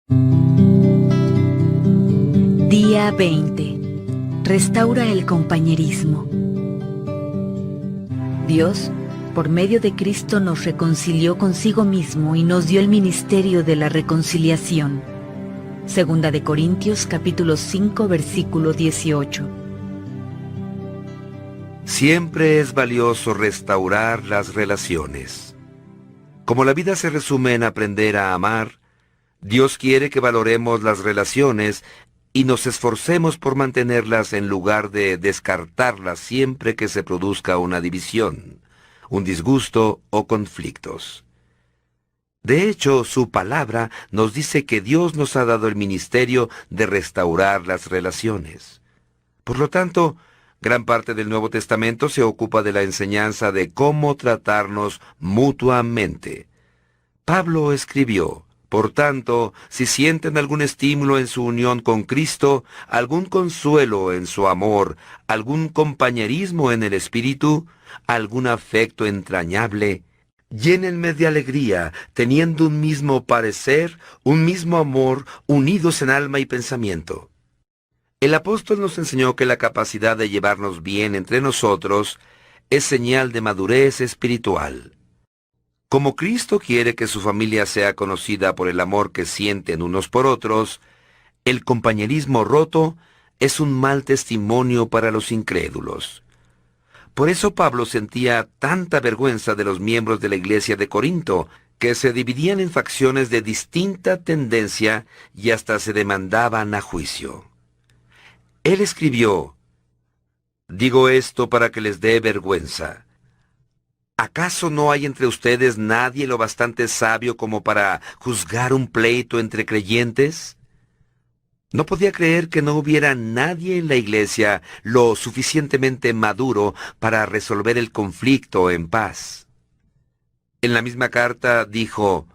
Día 20. Restaura el compañerismo. Dios, por medio de Cristo, nos reconcilió consigo mismo y nos dio el ministerio de la reconciliación. Segunda de Corintios, capítulo 5, versículo 18. Siempre es valioso restaurar las relaciones. Como la vida se resume en aprender a amar, Dios quiere que valoremos las relaciones y nos esforcemos por mantenerlas en lugar de descartarlas siempre que se produzca una división, un disgusto o conflictos. De hecho, su palabra nos dice que Dios nos ha dado el ministerio de restaurar las relaciones. Por lo tanto, gran parte del Nuevo Testamento se ocupa de la enseñanza de cómo tratarnos mutuamente. Pablo escribió: por tanto, si sienten algún estímulo en su unión con Cristo, algún consuelo en su amor, algún compañerismo en el Espíritu, algún afecto entrañable, llénenme de alegría, teniendo un mismo parecer, un mismo amor, unidos en alma y pensamiento. El apóstol nos enseñó que la capacidad de llevarnos bien entre nosotros es señal de madurez espiritual. Como Cristo quiere que su familia sea conocida por el amor que sienten unos por otros, el compañerismo roto es un mal testimonio para los incrédulos. Por eso Pablo sentía tanta vergüenza de los miembros de la iglesia de Corinto, que se dividían en facciones de distinta tendencia y hasta se demandaban a juicio. Él escribió: «Digo esto para que les dé vergüenza. ¿Acaso no hay entre ustedes nadie lo bastante sabio como para juzgar un pleito entre creyentes?» No podía creer que no hubiera nadie en la iglesia lo suficientemente maduro para resolver el conflicto en paz. En la misma carta dijo: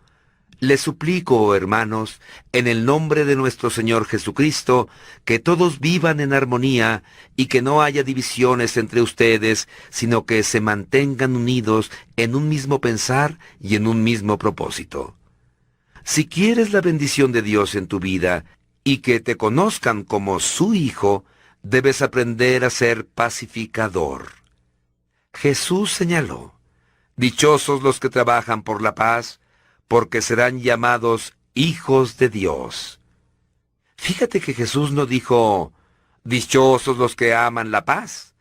«Les suplico, hermanos, en el nombre de nuestro Señor Jesucristo, que todos vivan en armonía y que no haya divisiones entre ustedes, sino que se mantengan unidos en un mismo pensar y en un mismo propósito. Si quieres la bendición de Dios en tu vida y que te conozcan como su hijo, debes aprender a ser pacificador». Jesús señaló: «Dichosos los que trabajan por la paz, porque serán llamados hijos de Dios». Fíjate que Jesús no dijo: «Dichosos los que aman la paz»,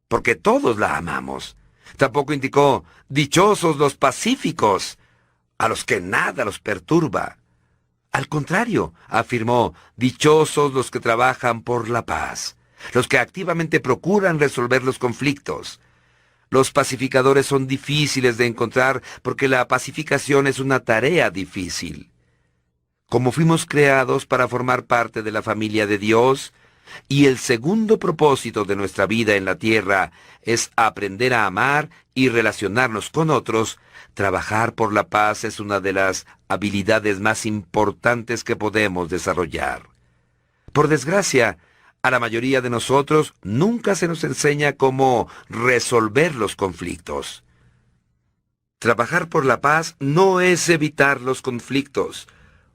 porque todos la amamos. Tampoco indicó: «Dichosos los pacíficos», a los que nada los perturba. Al contrario, afirmó: «Dichosos los que trabajan por la paz», los que activamente procuran resolver los conflictos. Los pacificadores son difíciles de encontrar porque la pacificación es una tarea difícil. Como fuimos creados para formar parte de la familia de Dios, y el segundo propósito de nuestra vida en la tierra es aprender a amar y relacionarnos con otros, trabajar por la paz es una de las habilidades más importantes que podemos desarrollar. Por desgracia, a la mayoría de nosotros nunca se nos enseña cómo resolver los conflictos. Trabajar por la paz no es evitar los conflictos.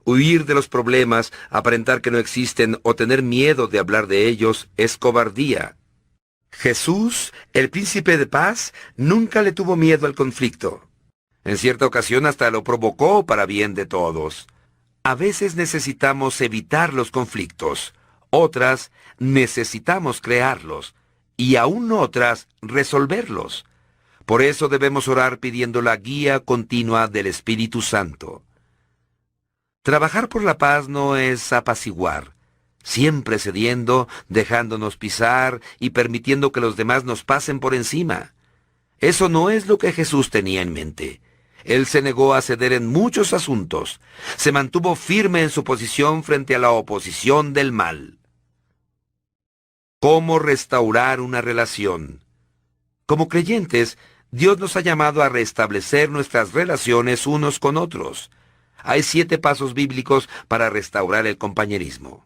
Huir de los problemas, aparentar que no existen o tener miedo de hablar de ellos es cobardía. Jesús, el príncipe de paz, nunca le tuvo miedo al conflicto. En cierta ocasión hasta lo provocó para bien de todos. A veces necesitamos evitar los conflictos. Otras necesitamos crearlos, y aún otras resolverlos. Por eso debemos orar pidiendo la guía continua del Espíritu Santo. Trabajar por la paz no es apaciguar, siempre cediendo, dejándonos pisar y permitiendo que los demás nos pasen por encima. Eso no es lo que Jesús tenía en mente. Él se negó a ceder en muchos asuntos. Se mantuvo firme en su posición frente a la oposición del mal. ¿Cómo restaurar una relación? Como creyentes, Dios nos ha llamado a restablecer nuestras relaciones unos con otros. Hay 7 pasos bíblicos para restaurar el compañerismo.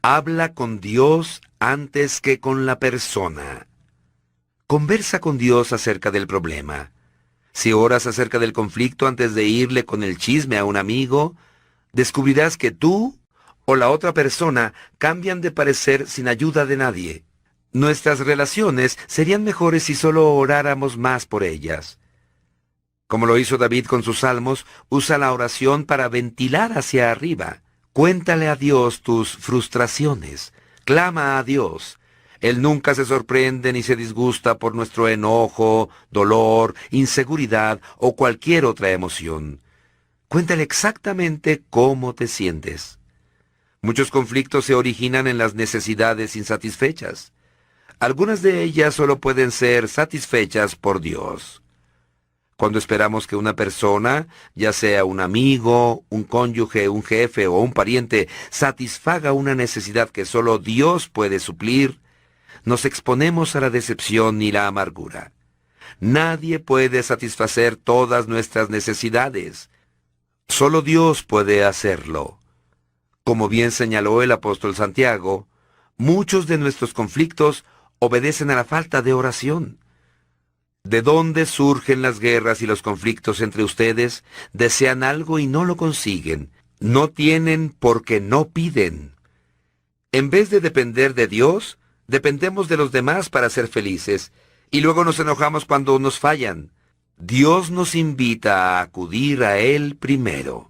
Habla con Dios antes que con la persona. Conversa con Dios acerca del problema. Si oras acerca del conflicto antes de irle con el chisme a un amigo, descubrirás que tú o la otra persona cambian de parecer sin ayuda de nadie. Nuestras relaciones serían mejores si solo oráramos más por ellas. Como lo hizo David con sus salmos, usa la oración para ventilar hacia arriba. Cuéntale a Dios tus frustraciones. Clama a Dios. Él nunca se sorprende ni se disgusta por nuestro enojo, dolor, inseguridad o cualquier otra emoción. Cuéntale exactamente cómo te sientes. Muchos conflictos se originan en las necesidades insatisfechas. Algunas de ellas solo pueden ser satisfechas por Dios. Cuando esperamos que una persona, ya sea un amigo, un cónyuge, un jefe o un pariente, satisfaga una necesidad que solo Dios puede suplir, nos exponemos a la decepción y la amargura. Nadie puede satisfacer todas nuestras necesidades. Solo Dios puede hacerlo. Como bien señaló el apóstol Santiago, muchos de nuestros conflictos obedecen a la falta de oración. ¿De dónde surgen las guerras y los conflictos entre ustedes? Desean algo y no lo consiguen. No tienen porque no piden. En vez de depender de Dios, dependemos de los demás para ser felices, y luego nos enojamos cuando nos fallan. Dios nos invita a acudir a Él primero.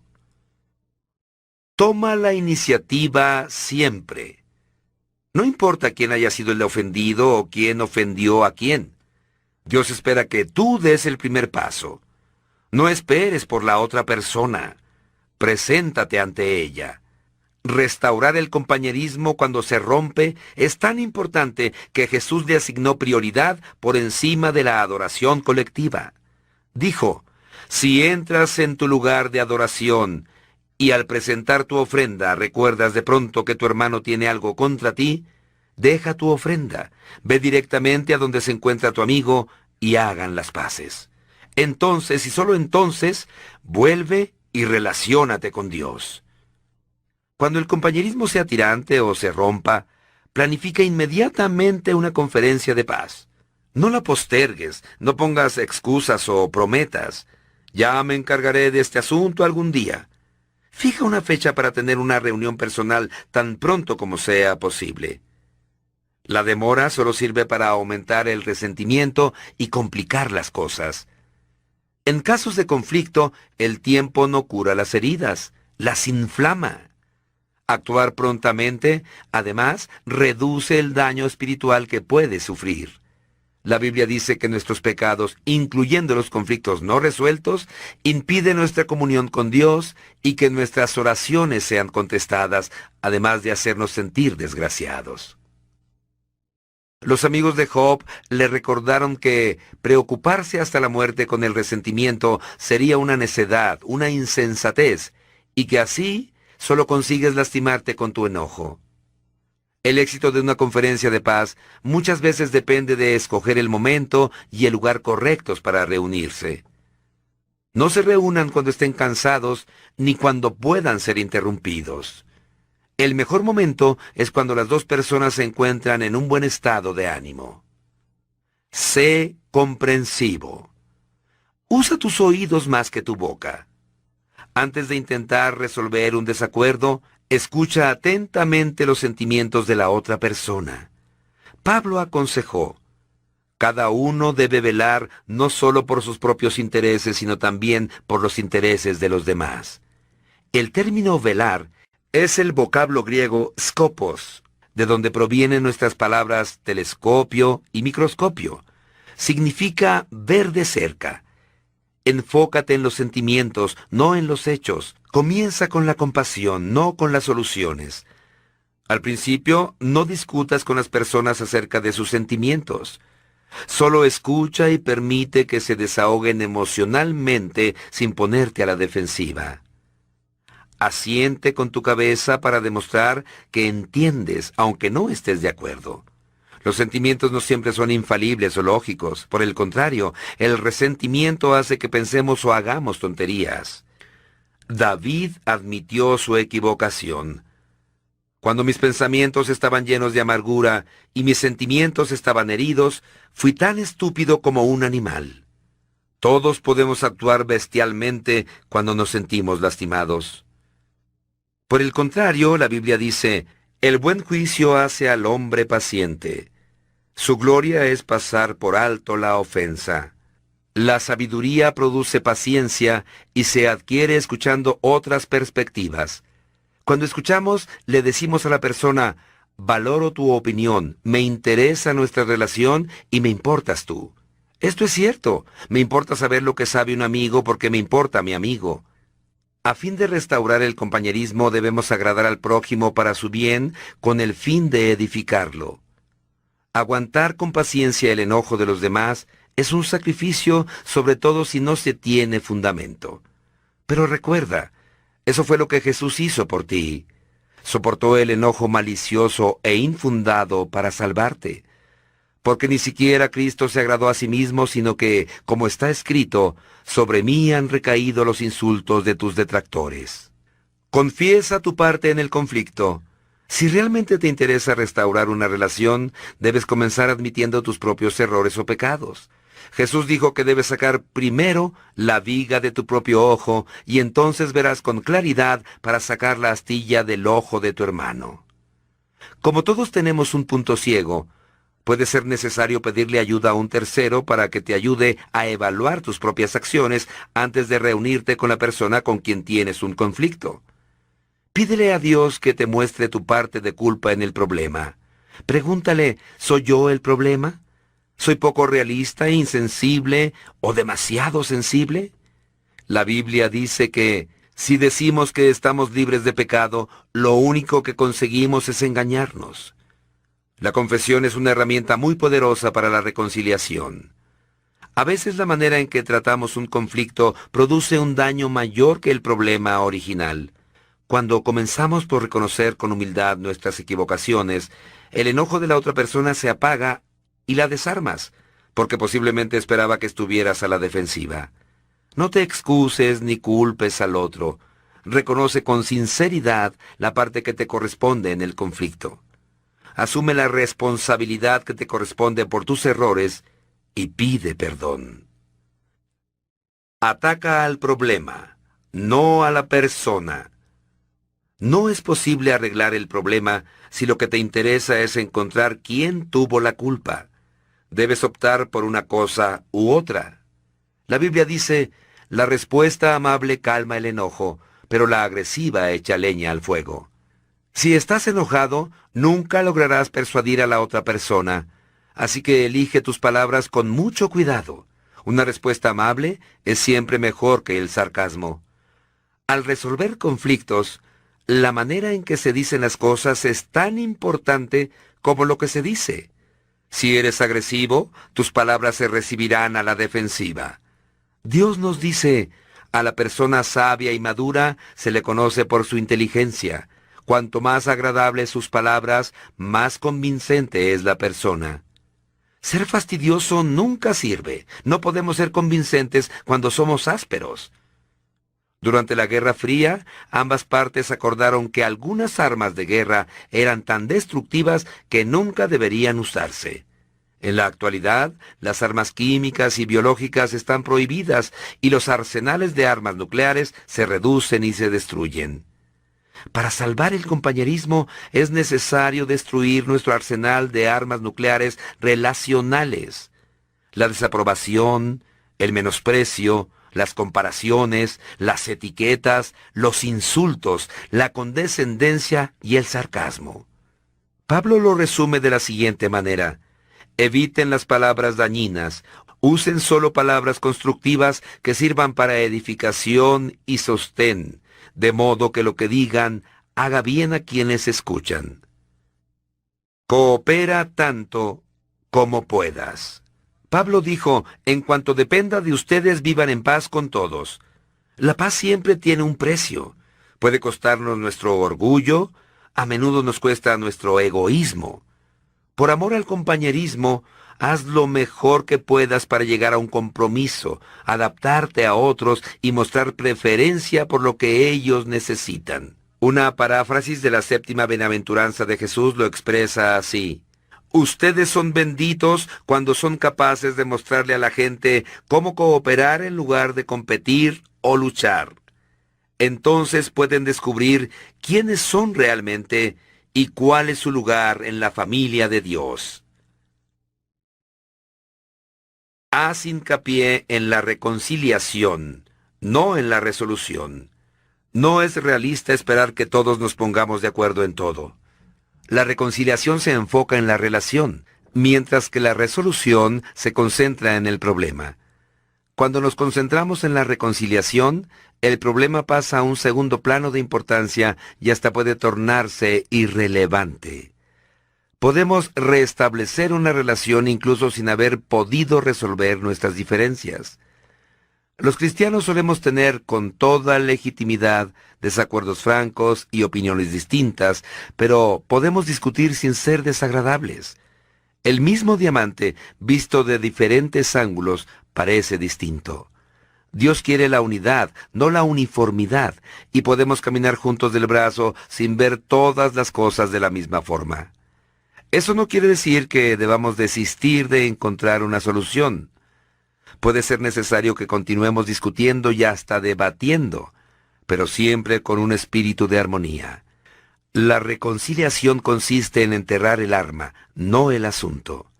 Toma la iniciativa siempre. No importa quién haya sido el ofendido o quién ofendió a quién. Dios espera que tú des el primer paso. No esperes por la otra persona. Preséntate ante ella. Restaurar el compañerismo cuando se rompe es tan importante que Jesús le asignó prioridad por encima de la adoración colectiva. Dijo, si entras en tu lugar de adoración y al presentar tu ofrenda recuerdas de pronto que tu hermano tiene algo contra ti, deja tu ofrenda, ve directamente a donde se encuentra tu amigo y hagan las paces. Entonces, y solo entonces, vuelve y relaciónate con Dios. Cuando el compañerismo sea tirante o se rompa, planifica inmediatamente una conferencia de paz. No la postergues, no pongas excusas o prometas. Ya me encargaré de este asunto algún día. Fija una fecha para tener una reunión personal tan pronto como sea posible. La demora solo sirve para aumentar el resentimiento y complicar las cosas. En casos de conflicto, el tiempo no cura las heridas, las inflama. Actuar prontamente, además, reduce el daño espiritual que puede sufrir. La Biblia dice que nuestros pecados, incluyendo los conflictos no resueltos, impiden nuestra comunión con Dios y que nuestras oraciones sean contestadas, además de hacernos sentir desgraciados. Los amigos de Job le recordaron que preocuparse hasta la muerte con el resentimiento sería una necedad, una insensatez, y que así solo consigues lastimarte con tu enojo. El éxito de una conferencia de paz muchas veces depende de escoger el momento y el lugar correctos para reunirse. No se reúnan cuando estén cansados ni cuando puedan ser interrumpidos. El mejor momento es cuando las dos personas se encuentran en un buen estado de ánimo. Sé comprensivo. Usa tus oídos más que tu boca. Antes de intentar resolver un desacuerdo, escucha atentamente los sentimientos de la otra persona. Pablo aconsejó, cada uno debe velar no solo por sus propios intereses, sino también por los intereses de los demás. El término velar es el vocablo griego skopos, de donde provienen nuestras palabras telescopio y microscopio. Significa ver de cerca. Enfócate en los sentimientos, no en los hechos. Comienza con la compasión, no con las soluciones. Al principio, no discutas con las personas acerca de sus sentimientos. Solo escucha y permite que se desahoguen emocionalmente sin ponerte a la defensiva. Asiente con tu cabeza para demostrar que entiendes, aunque no estés de acuerdo. Los sentimientos no siempre son infalibles o lógicos. Por el contrario, el resentimiento hace que pensemos o hagamos tonterías. David admitió su equivocación. Cuando mis pensamientos estaban llenos de amargura y mis sentimientos estaban heridos, fui tan estúpido como un animal. Todos podemos actuar bestialmente cuando nos sentimos lastimados. Por el contrario, la Biblia dice, el buen juicio hace al hombre paciente. Su gloria es pasar por alto la ofensa. La sabiduría produce paciencia y se adquiere escuchando otras perspectivas. Cuando escuchamos, le decimos a la persona, valoro tu opinión, me interesa nuestra relación y me importas tú. Esto es cierto, me importa saber lo que sabe un amigo porque me importa mi amigo. A fin de restaurar el compañerismo debemos agradar al prójimo para su bien con el fin de edificarlo. Aguantar con paciencia el enojo de los demás es un sacrificio, sobre todo si no se tiene fundamento. Pero recuerda, eso fue lo que Jesús hizo por ti. Soportó el enojo malicioso e infundado para salvarte. Porque ni siquiera Cristo se agradó a sí mismo, sino que, como está escrito, sobre mí han recaído los insultos de tus detractores. Confiesa tu parte en el conflicto. Si realmente te interesa restaurar una relación, debes comenzar admitiendo tus propios errores o pecados. Jesús dijo que debes sacar primero la viga de tu propio ojo, y entonces verás con claridad para sacar la astilla del ojo de tu hermano. Como todos tenemos un punto ciego, puede ser necesario pedirle ayuda a un tercero para que te ayude a evaluar tus propias acciones antes de reunirte con la persona con quien tienes un conflicto. Pídele a Dios que te muestre tu parte de culpa en el problema. Pregúntale, ¿soy yo el problema? ¿Soy poco realista, insensible o demasiado sensible? La Biblia dice que, si decimos que estamos libres de pecado, lo único que conseguimos es engañarnos. La confesión es una herramienta muy poderosa para la reconciliación. A veces la manera en que tratamos un conflicto produce un daño mayor que el problema original. Cuando comenzamos por reconocer con humildad nuestras equivocaciones, el enojo de la otra persona se apaga y la desarmas, porque posiblemente esperaba que estuvieras a la defensiva. No te excuses ni culpes al otro. Reconoce con sinceridad la parte que te corresponde en el conflicto. Asume la responsabilidad que te corresponde por tus errores y pide perdón. Ataca al problema, no a la persona. No es posible arreglar el problema si lo que te interesa es encontrar quién tuvo la culpa. Debes optar por una cosa u otra. La Biblia dice, la respuesta amable calma el enojo, pero la agresiva echa leña al fuego. Si estás enojado, nunca lograrás persuadir a la otra persona, así que elige tus palabras con mucho cuidado. Una respuesta amable es siempre mejor que el sarcasmo. Al resolver conflictos, la manera en que se dicen las cosas es tan importante como lo que se dice. Si eres agresivo, tus palabras se recibirán a la defensiva. Dios nos dice, a la persona sabia y madura se le conoce por su inteligencia. Cuanto más agradables sus palabras, más convincente es la persona. Ser fastidioso nunca sirve. No podemos ser convincentes cuando somos ásperos. Durante la Guerra Fría, ambas partes acordaron que algunas armas de guerra eran tan destructivas que nunca deberían usarse. En la actualidad, las armas químicas y biológicas están prohibidas y los arsenales de armas nucleares se reducen y se destruyen. Para salvar el compañerismo es necesario destruir nuestro arsenal de armas nucleares relacionales. La desaprobación, el menosprecio, las comparaciones, las etiquetas, los insultos, la condescendencia y el sarcasmo. Pablo lo resume de la siguiente manera: eviten las palabras dañinas, usen solo palabras constructivas que sirvan para edificación y sostén, de modo que lo que digan haga bien a quienes escuchan. Coopera tanto como puedas. Pablo dijo, en cuanto dependa de ustedes, vivan en paz con todos. La paz siempre tiene un precio. Puede costarnos nuestro orgullo, a menudo nos cuesta nuestro egoísmo. Por amor al compañerismo, haz lo mejor que puedas para llegar a un compromiso, adaptarte a otros y mostrar preferencia por lo que ellos necesitan. Una paráfrasis de la séptima bienaventuranza de Jesús lo expresa así: ustedes son benditos cuando son capaces de mostrarle a la gente cómo cooperar en lugar de competir o luchar. Entonces pueden descubrir quiénes son realmente y cuál es su lugar en la familia de Dios. Haz hincapié en la reconciliación, no en la resolución. No es realista esperar que todos nos pongamos de acuerdo en todo. La reconciliación se enfoca en la relación, mientras que la resolución se concentra en el problema. Cuando nos concentramos en la reconciliación, el problema pasa a un segundo plano de importancia y hasta puede tornarse irrelevante. Podemos restablecer una relación incluso sin haber podido resolver nuestras diferencias. Los cristianos solemos tener con toda legitimidad desacuerdos francos y opiniones distintas, pero podemos discutir sin ser desagradables. El mismo diamante, visto de diferentes ángulos, parece distinto. Dios quiere la unidad, no la uniformidad, y podemos caminar juntos del brazo sin ver todas las cosas de la misma forma. Eso no quiere decir que debamos desistir de encontrar una solución. Puede ser necesario que continuemos discutiendo y hasta debatiendo, pero siempre con un espíritu de armonía. La reconciliación consiste en enterrar el arma, no el asunto.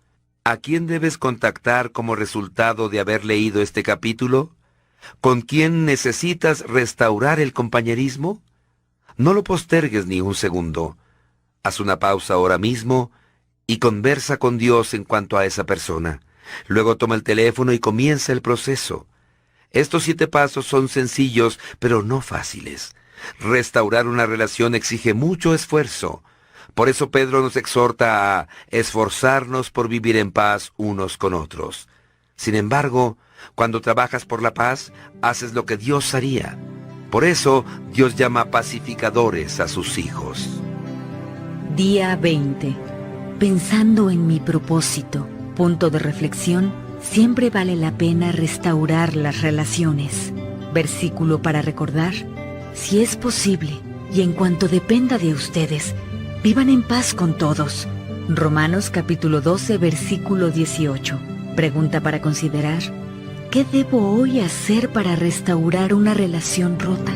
¿A quién debes contactar como resultado de haber leído este capítulo? ¿Con quién necesitas restaurar el compañerismo? No lo postergues ni un segundo. Haz una pausa ahora mismo y conversa con Dios en cuanto a esa persona. Luego toma el teléfono y comienza el proceso. Estos 7 pasos son sencillos, pero no fáciles. Restaurar una relación exige mucho esfuerzo. Por eso Pedro nos exhorta a esforzarnos por vivir en paz unos con otros. Sin embargo, cuando trabajas por la paz, haces lo que Dios haría. Por eso, Dios llama pacificadores a sus hijos. Día 20. Pensando en mi propósito. Punto de reflexión: siempre vale la pena restaurar las relaciones. Versículo para recordar: si es posible, y en cuanto dependa de ustedes, vivan en paz con todos. Romanos capítulo 12, versículo 18. Pregunta para considerar: ¿qué debo hoy hacer para restaurar una relación rota?